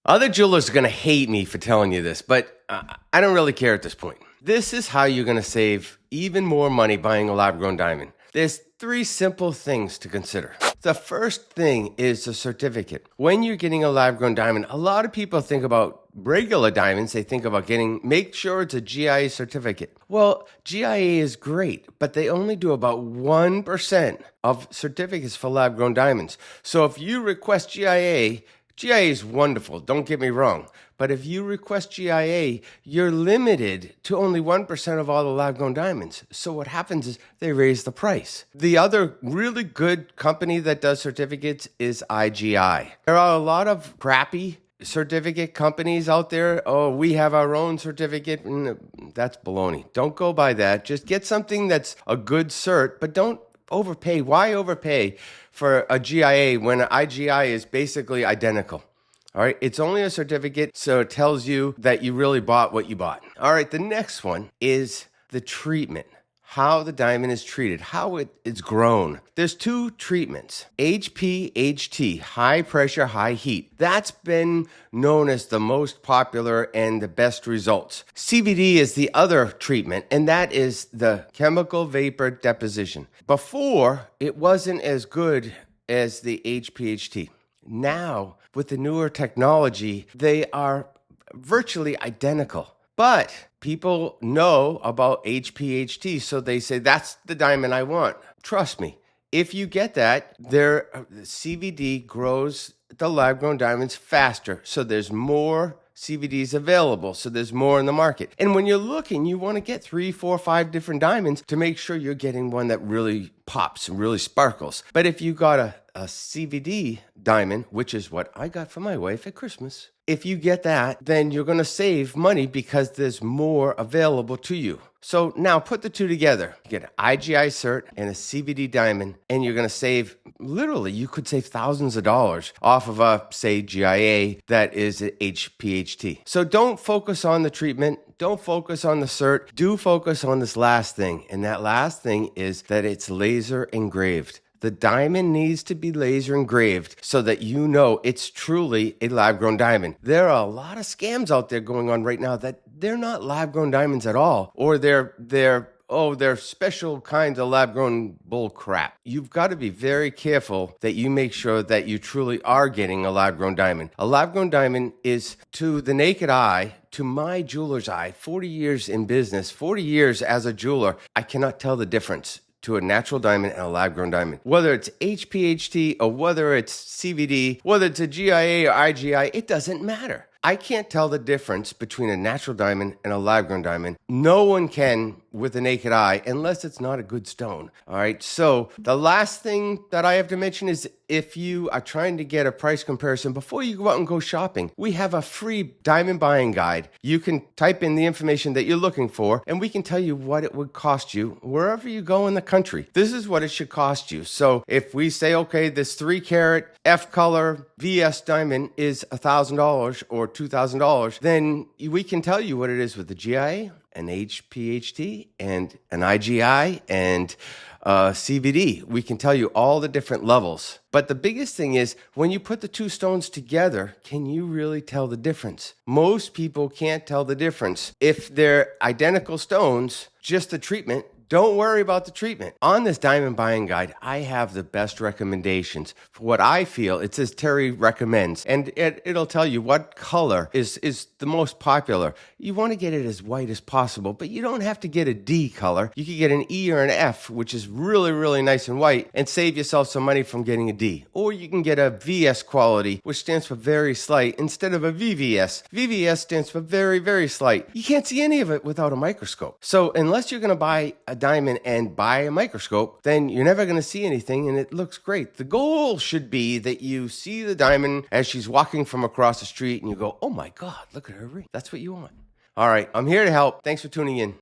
Other jewelers are going to hate me for telling you this, but I don't really care at this point. This is how you're going to save even more money buying a lab-grown diamond. There's three simple things to consider. The first thing is the certificate. When you're getting a lab-grown diamond, a lot of people think about regular diamonds. They think about make sure it's a GIA certificate. Well, GIA is great, but they only do about 1% of certificates for lab-grown diamonds. So if you request GIA is wonderful, don't get me wrong. But if you request GIA, you're limited to only 1% of all the lab-grown diamonds. So what happens is they raise the price. The other really good company that does certificates is IGI. There are a lot of crappy certificate companies out there. Oh, we have our own certificate. That's baloney. Don't go by that. Just get something that's a good cert, but don't overpay. Why overpay for a GIA when an IGI is basically identical? All right, it's only a certificate, so it tells you that you really bought what you bought. All right, the next one is the treatment. How the diamond is treated, how it's grown. There's two treatments. HPHT, high pressure, high heat. That's been known as the most popular and the best results. CVD is the other treatment, and that is the chemical vapor deposition. Before, it wasn't as good as the HPHT. Now, with the newer technology, they are virtually identical. But people know about HPHT, so they say, that's the diamond I want. Trust me, if you get that, CVD grows the lab-grown diamonds faster, so there's more CVDs available, so there's more in the market. And when you're looking, you want to get 3, 4, 5 different diamonds to make sure you're getting one that really pops and really sparkles. But if you got a CVD diamond, which is what I got for my wife at Christmas, if you get that, then you're going to save money because there's more available to you. So now put the two together. You get an IGI cert and a CVD diamond, and you're going to save, literally, you could save thousands of dollars off of a, say, GIA that is an HPHT. So don't focus on the treatment. Don't focus on the cert. Do focus on this last thing. And that last thing is that it's laser engraved. The diamond needs to be laser engraved so that you know it's truly a lab-grown diamond. There are a lot of scams out there going on right now that they're not lab-grown diamonds at all, or they're special kinds of lab-grown bull crap. You've got to be very careful that you make sure that you truly are getting a lab-grown diamond. A lab-grown diamond is, to the naked eye, to my jeweler's eye, 40 years in business, 40 years as a jeweler, I cannot tell the difference to a natural diamond and a lab-grown diamond. Whether it's HPHT or whether it's CVD, whether it's a GIA or IGI, it doesn't matter. I can't tell the difference between a natural diamond and a lab-grown diamond. No one can with the naked eye unless it's not a good stone. All right. So the last thing that I have to mention is if you are trying to get a price comparison before you go out and go shopping, we have a free diamond buying guide. You can type in the information that you're looking for, and we can tell you what it would cost you wherever you go in the country. This is what it should cost you. So if we say, okay, this 3-carat F color VS diamond is $1,000 or $2,000, then we can tell you what it is with the GIA, an HPHT, and an IGI, and CVD. We can tell you all the different levels. But the biggest thing is, when you put the two stones together, can you really tell the difference? Most people can't tell the difference. If they're identical stones, just the treatment, don't worry about the treatment. On this diamond buying guide, I have the best recommendations for what I feel. It says Terry recommends, and it'll tell you what color is the most popular. You want to get it as white as possible, but you don't have to get a D color. You can get an E or an F, which is really, really nice and white, and save yourself some money from getting a D. Or you can get a VS quality, which stands for very slight, instead of a VVS. VVS stands for very, very slight. You can't see any of it without a microscope. So unless you're going to buy a diamond and buy a microscope, then you're never going to see anything, and it looks great. The goal should be that you see the diamond as she's walking from across the street and you go, oh my God, look at her ring. That's what you want. All right, I'm here to help. Thanks for tuning in.